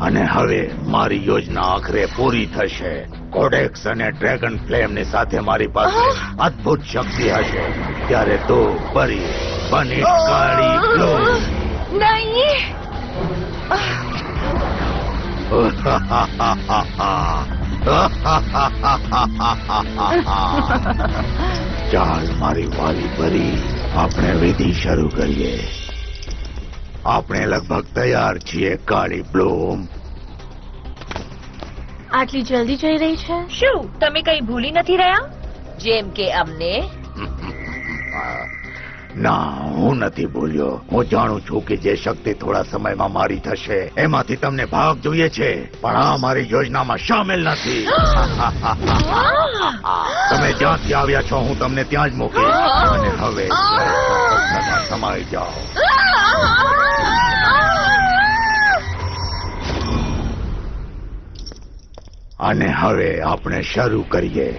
અને હવે મારી યોજના આખરે પૂરી થશે. કોડેક્સ અને ડ્રેગન ફ્લેમની સાથે મારી પાસે અદ્ભુત શક્તિ હશે. ત્યારે તો પરી બની કાળી બ્લૂમ. નહીં. ચાલ મારી વાલી પરી, આપણે વિધિ શરૂ કરીએ. આપણે લગભગ તૈયાર છીએ કાળી બ્લૂમ. આટલી જલ્દી જઈ રહી છે? શું તમે કઈ ભૂલી નથી રહ્યા? જેમ કે અમને? ના, હું નથી ભૂલ્યો. હું જાણું છું કે જે શક્તિ થોડા સમયમાં મારી થશે એમાંથી તમને ભાગ જોઈએ છે, પણ આ મારી યોજનામાં સામેલ નથી. તમે જ્યાંથી આવ્યા છો હું તમને ત્યાં જ મૂકીશ. અને હવે સમાઈ જાઓ. અને હવે આપણે શરૂ કરીએ.